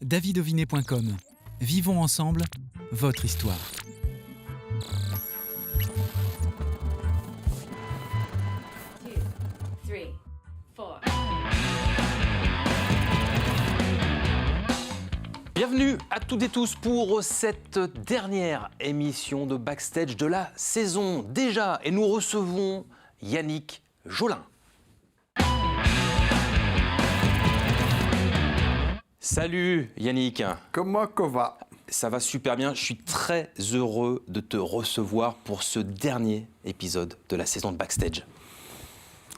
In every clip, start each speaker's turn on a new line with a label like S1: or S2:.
S1: davidovinet.com. Vivons ensemble votre histoire.
S2: Bienvenue à toutes et tous pour cette dernière émission de Backstage de la saison déjà. Et nous recevons Yannick Jolin. Salut Yannick.
S3: Comment va?
S2: Ça va super bien. Je suis très heureux de te recevoir pour ce dernier épisode de la saison de Backstage.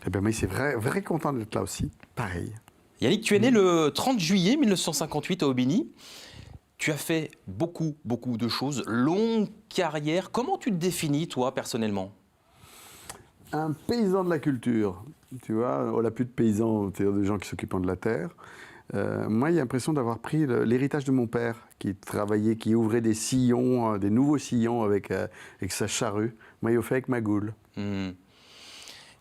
S3: Eh bien, mais c'est vrai content d'être là aussi. Pareil.
S2: Yannick, tu es né le 30 juillet 1958 à Aubigny. Tu as fait beaucoup de choses. Longue carrière. Comment tu te définis, toi, personnellement?
S3: Un paysan de la culture. Tu vois, on n'a plus de paysans, c'est-à-dire des gens qui s'occupent de la terre. Moi, il y a l'impression d'avoir pris l'héritage de mon père, qui travaillait, qui ouvrait des sillons, des nouveaux sillons avec sa charrue. Moi, il fait avec ma goule.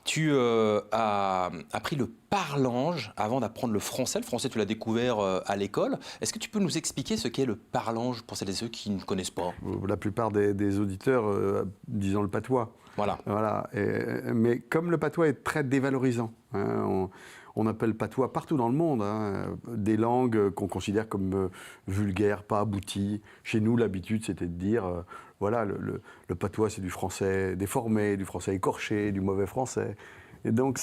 S2: Tu as appris le parlange avant d'apprendre le français. Le français, tu l'as découvert à l'école. Est-ce que tu peux nous expliquer ce qu'est le parlange pour celles et ceux qui ne connaissent pas?
S3: La plupart des auditeurs, disons le patois.
S2: Voilà.
S3: Mais comme le patois est très dévalorisant, hein, on appelle patois partout dans le monde, hein, des langues qu'on considère comme vulgaires, pas abouties. Chez nous, l'habitude, c'était de dire, voilà, le patois, c'est du français déformé, du français écorché, du mauvais français. Et donc,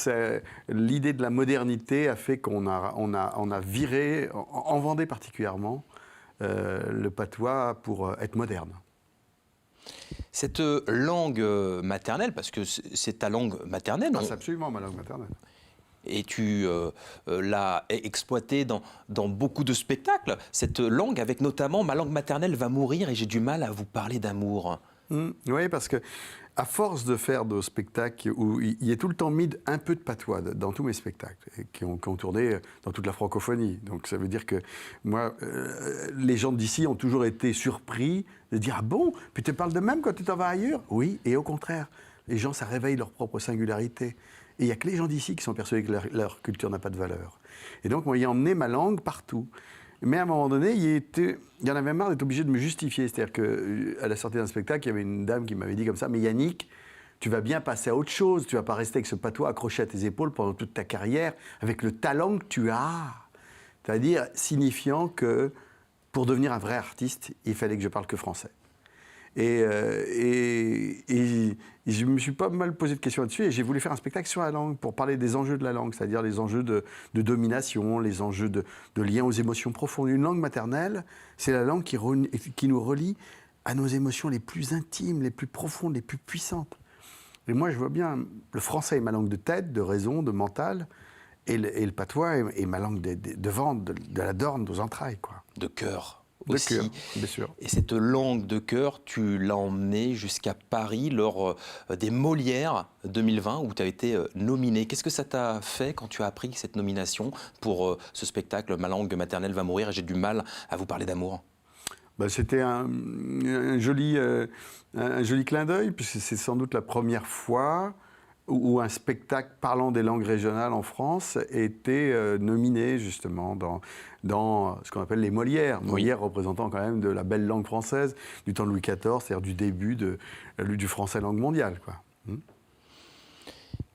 S3: l'idée de la modernité a fait qu'on a viré, en Vendée particulièrement, le patois pour être moderne.
S2: Cette langue maternelle, parce que c'est ta langue maternelle.
S3: C'est absolument ma langue maternelle.
S2: Et tu l'as exploitée dans beaucoup de spectacles, cette langue, avec notamment « Ma langue maternelle va mourir et j'ai du mal à vous parler d'amour ».
S3: Oui, parce que à force de faire des spectacles où il y a tout le temps mis un peu de patois dans tous mes spectacles, et qui ont tourné dans toute la francophonie. Donc ça veut dire que moi, les gens d'ici ont toujours été surpris de dire « Ah bon, puis tu parles de même quand tu t'en vas ailleurs ?» Oui, et au contraire, les gens, ça réveille leur propre singularité. Et il n'y a que les gens d'ici qui sont persuadés que leur culture n'a pas de valeur. Et donc, moi, j'ai emmené ma langue partout. Mais à un moment donné, il y en avait marre d'être obligé de me justifier. C'est-à-dire qu'à la sortie d'un spectacle, il y avait une dame qui m'avait dit comme ça « Mais Yannick, tu vas bien passer à autre chose. Tu ne vas pas rester avec ce patois accroché à tes épaules pendant toute ta carrière, avec le talent que tu as. » C'est-à-dire signifiant que pour devenir un vrai artiste, il fallait que je parle que français. Et je me suis pas mal posé de questions là-dessus et j'ai voulu faire un spectacle sur la langue pour parler des enjeux de la langue, c'est-à-dire les enjeux de domination, les enjeux de lien aux émotions profondes. Une langue maternelle, c'est la langue qui nous relie à nos émotions les plus intimes, les plus profondes, les plus puissantes. Et moi, je vois bien, le français est ma langue de tête, de raison, de mental, et le patois est ma langue de ventre, de la dorne, aux entrailles, quoi.
S2: De cœur.
S3: De
S2: aussi.
S3: cœur, bien sûr.
S2: Et cette langue de cœur, tu l'as emmenée jusqu'à Paris lors des Molières 2020 où tu as été nominé. Qu'est-ce que ça t'a fait quand tu as appris cette nomination pour ce spectacle « Ma langue maternelle va mourir et j'ai du mal à vous parler d'amour » ?
S3: C'était un joli clin d'œil, puisque c'est sans doute la première fois où un spectacle parlant des langues régionales en France était nominé justement dans ce qu'on appelle les Molières. Molières représentant quand même de la belle langue française du temps de Louis XIV, c'est-à-dire du début du français langue mondiale, quoi.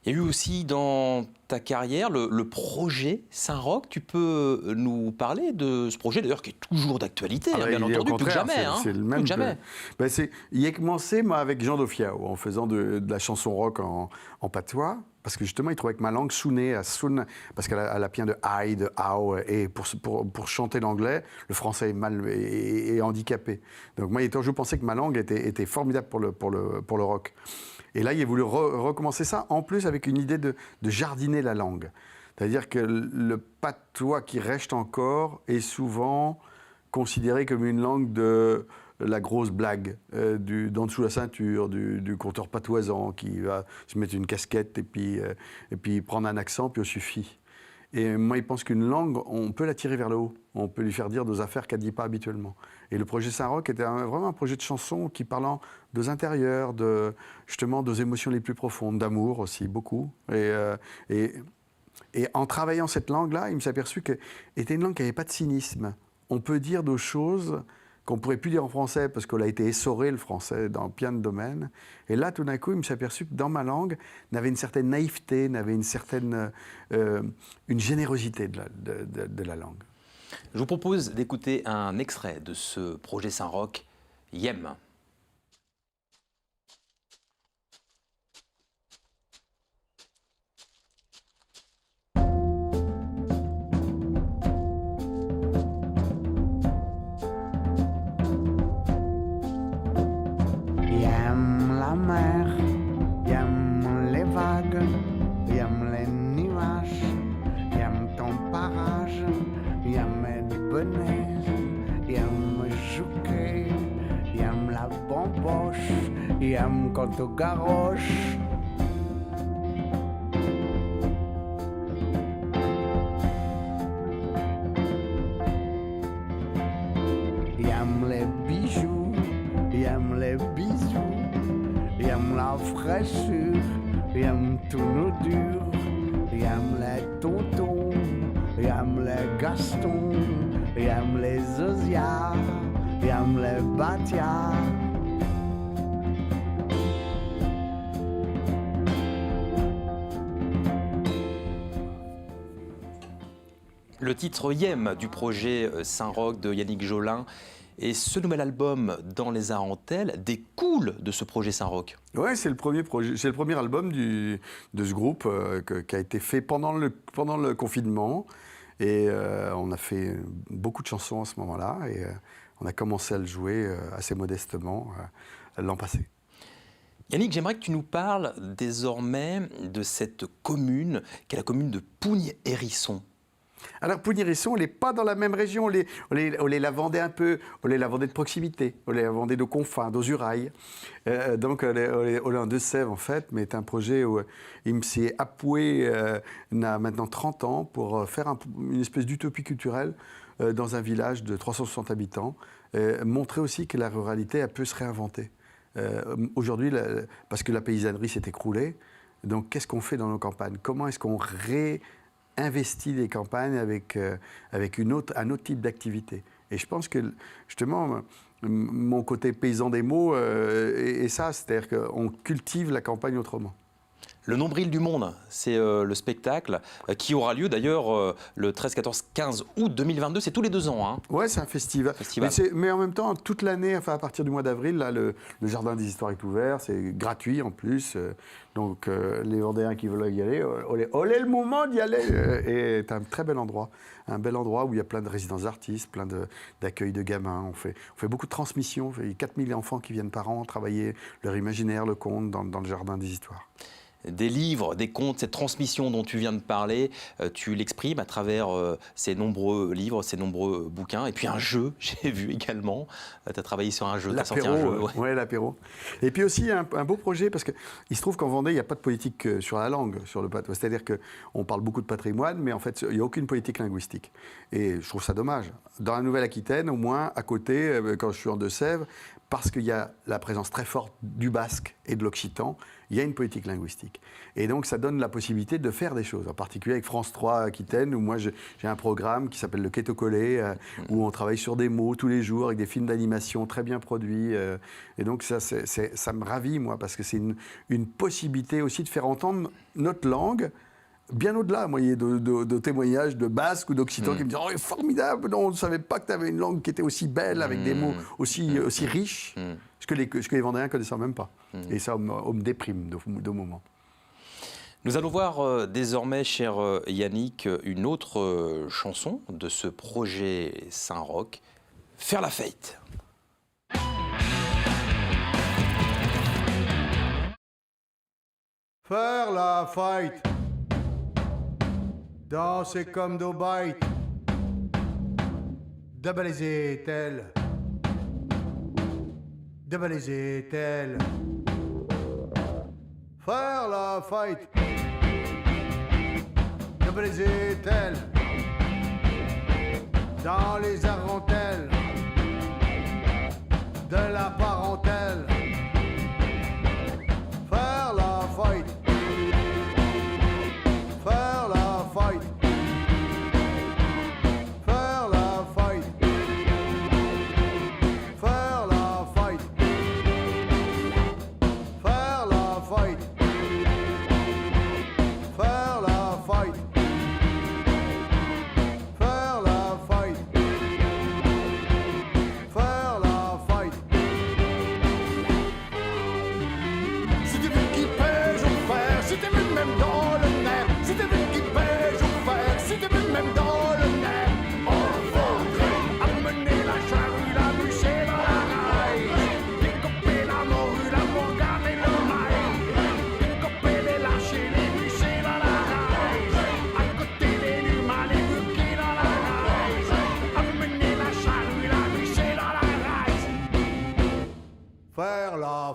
S2: Il y a eu aussi dans ta carrière le projet Saint-Roch. Tu peux nous parler de ce projet, d'ailleurs, qui est toujours d'actualité, bien entendu, plus que jamais.
S3: C'est le même. Il a commencé, moi, avec Jean Doffiao, en faisant de la chanson rock en patois, parce que justement, il trouvait que ma langue sonnait à Soun, parce qu'elle a bien de I, de how, et pour chanter l'anglais, le français est handicapé. Donc moi, il a toujours pensé que ma langue était formidable pour le rock. Et là, il a voulu recommencer ça, en plus avec une idée de jardiner la langue. C'est-à-dire que le patois qui reste encore est souvent considéré comme une langue de la grosse blague, d'en dessous la ceinture, du conteur patoisant qui va se mettre une casquette et puis prendre un accent, puis au suffit. Et moi, il pense qu'une langue, on peut la tirer vers le haut. On peut lui faire dire des affaires qu'elle ne dit pas habituellement. Et le projet Saint-Roch était vraiment un projet de chanson qui parlant de intérieurs, justement, des émotions les plus profondes, d'amour aussi, beaucoup. Et en travaillant cette langue-là, il me s'est aperçu qu'elle était une langue qui n'avait pas de cynisme. on peut dire des choses qu'on ne pourrait plus dire en français parce qu'on a été essoré le français dans plein de domaines. Et là, tout d'un coup, je me suis aperçu que dans ma langue, on avait une certaine naïveté, on avait une certaine une générosité de la langue.
S2: Je vous propose d'écouter un extrait de ce projet Saint-Roch, Yem.
S4: Yem la mer, yem les vagues, yem les nuages, yem ton parage, yem du bonnet, yem jouquet, yem la bamboche, yem quand tu garoche. Yem les bijoux, yem les bisous, yem la fraîcheur, yem tout nous dur, yem les tontons, yem les gastons, yem les osias, yem les batias.
S2: Le titre Yem du projet Saint-Roch de Yannick Jolin et ce nouvel album Dans les Arentelles découle de ce projet Saint-Roch.
S3: Oui, c'est le premier album de ce groupe qui a été fait pendant le confinement. Et on a fait beaucoup de chansons à ce moment-là. Et on a commencé à le jouer assez modestement l'an passé.
S2: Yannick, j'aimerais que tu nous parles désormais de cette commune, qui est la commune de Pougne-Hérisson.
S3: Alors, Pougne-Hérisson, on n'est pas dans la même région. On est la Vendée un peu, on est la Vendée de proximité, on est la Vendée de confins, d'Osurail. Donc, on est en Deux-Sèvres, en fait, mais c'est un projet où il me s'est appoué, il a maintenant 30 ans, pour faire une espèce d'utopie culturelle dans un village de 360 habitants. Montrer aussi que la ruralité, elle peut se réinventer. Aujourd'hui, parce que la paysannerie s'est écroulée, donc qu'est-ce qu'on fait dans nos campagnes? Comment est-ce qu'on investit les campagnes avec un autre type d'activité? Et je pense que, justement, mon côté paysan des mots est ça, c'est-à-dire qu'on cultive la campagne autrement.
S2: Le Nombril du Monde, c'est le spectacle qui aura lieu d'ailleurs le 13, 14, 15 août 2022. C'est tous les 2 ans. Hein.
S3: Oui, c'est un festival. Mais en même temps, toute l'année, enfin à partir du mois d'avril, là, le Jardin des Histoires est ouvert. C'est gratuit en plus. Donc les Vendéens qui veulent y aller, olé le moment d'y aller. Et c'est un très bel endroit. Un bel endroit où il y a plein de résidences d'artistes, plein d'accueils de gamins. On fait beaucoup de transmissions. Il y a 4000 enfants qui viennent par an travailler leur imaginaire, le conte dans le Jardin des Histoires.
S2: Des livres, des contes, cette transmission dont tu viens de parler, tu l'exprimes à travers ces nombreux livres, ces nombreux bouquins. Et puis un jeu, j'ai vu également. Tu as travaillé sur un jeu, tu as sorti un jeu.
S3: Ouais, l'apéro. Et puis aussi un beau projet, parce qu'il se trouve qu'en Vendée, il n'y a pas de politique sur la langue, sur le patois. C'est-à-dire qu'on parle beaucoup de patrimoine, mais en fait, il n'y a aucune politique linguistique. Et je trouve ça dommage. Dans la Nouvelle-Aquitaine, au moins, à côté, quand je suis en Deux-Sèvres, parce qu'il y a la présence très forte du basque et de l'occitan, il y a une politique linguistique. Et donc, ça donne la possibilité de faire des choses, en particulier avec France 3 Aquitaine, où moi, j'ai un programme qui s'appelle le Kétocolé, où on travaille sur des mots tous les jours, avec des films d'animation très bien produits. Et donc, ça me ravit, moi, parce que c'est une possibilité aussi de faire entendre notre langue, bien au-delà, moi, il y a de témoignages de basques ou d'occitans qui me disent « Oh, formidable, non, on ne savait pas que tu avais une langue qui était aussi belle, avec des mots aussi riches. » Ce que les Vendéens ne connaissaient même pas. Et ça, on me déprime de moments.
S2: Nous allons voir désormais, cher Yannick, une autre chanson de ce projet Saint-Roch, « Faire la fête ».
S5: Faire la fête, danser comme dos bêtes, débalaiser-elle, débalaiser-elle. Faire la fête, débalaiser-elle, dans les arentelles de la parentèle. Faire la fête, faire la fête, faire la fête,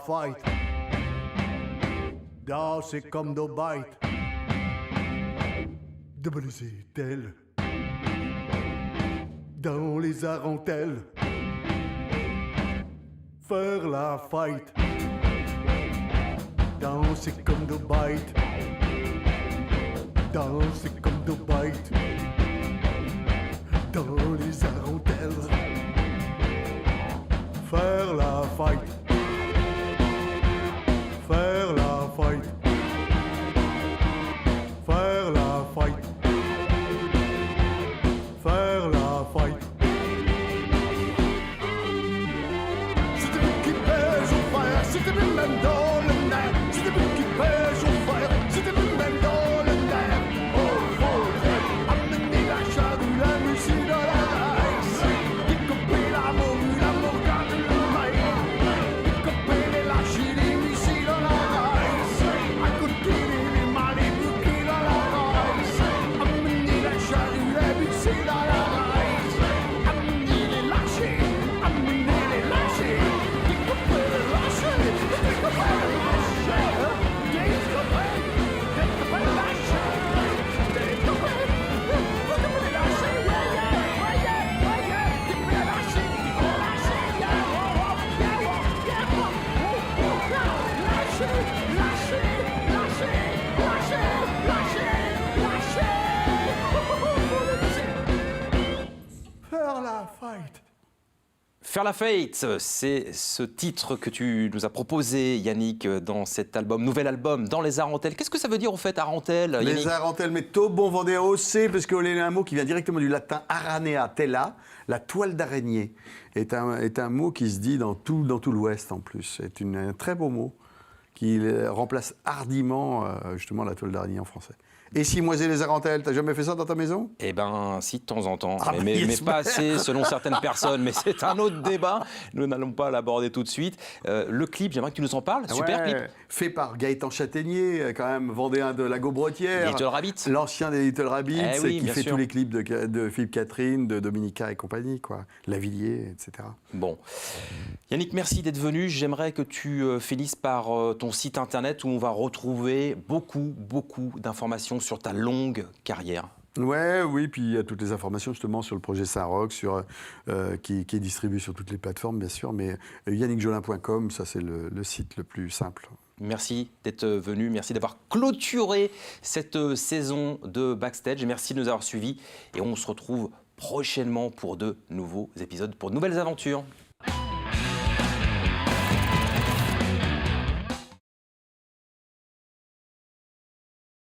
S5: fight. Danser comme des bêtes. De briser tel. Dans les arentelles. Faire la fête. Danser comme des bêtes. Danser comme des bêtes. Dans les arentelles. Faire la fête. Faire la fête. Faire la fête. Faire la fête. C'était vous qui pèse au fer, c'était vous même dans le nerf. C'était vous qui pèse au fer, c'était vous même dans le nerf. Oh, faudrait amener la charrue, la musique dans la race. Découper l'amour garde le maïs. Découper les lâchers, les missiles dans la race. À côté les malibus qui dans la race. Amener la charrue, la musique dans la race. Amener les lâchers, amener les lâchers. Découper les lâchers, découper les lâchers. Découper les lâchers. Découper les lâchers. Faire la fête.
S2: Faire la fête, c'est ce titre que tu nous as proposé, Yannick, dans cet album, nouvel album, Dans les Arentelles. Qu'est-ce que ça veut dire, au fait, Arentelles, Yannick?
S3: Les arentelles, mais tôt bon vendéo, c'est parce que c'est un mot qui vient directement du latin aranea, tela, la toile d'araignée, est un mot qui se dit dans tout l'Ouest en plus. C'est un très beau mot qui remplace hardiment justement la toile d'araignée en français. Et cimoiser les arentelles, t'as jamais fait ça dans ta maison?
S2: Eh ben, si, de temps en temps,
S3: Ah,
S2: mais
S3: yes,
S2: pas assez selon certaines personnes. Mais c'est un autre débat. Nous n'allons pas l'aborder tout de suite. Le clip, j'aimerais que tu nous en parles. Super
S3: Ouais,
S2: clip.
S3: fait par Gaëtan Châtaignier, quand même vendéen de la Gaubretière.
S2: Little Rabbit.
S3: L'ancien des Little Rabbits,
S2: Eh oui,
S3: qui
S2: bien
S3: fait
S2: sûr.
S3: tous les clips de Philippe Catherine, de Dominica et compagnie, quoi. Lavilliers, etc.
S2: Bon. Yannick, merci d'être venu. J'aimerais que tu finisses par ton site internet où on va retrouver beaucoup d'informations sur ta longue carrière.
S3: Ouais, oui, puis il y a toutes les informations justement sur le projet Saint-Roch, qui est distribué sur toutes les plateformes, bien sûr, mais yannickjolin.com, ça c'est le site le plus simple.
S2: Merci d'être venu, merci d'avoir clôturé cette saison de Backstage et merci de nous avoir suivis. Et on se retrouve prochainement pour de nouveaux épisodes, pour de nouvelles aventures.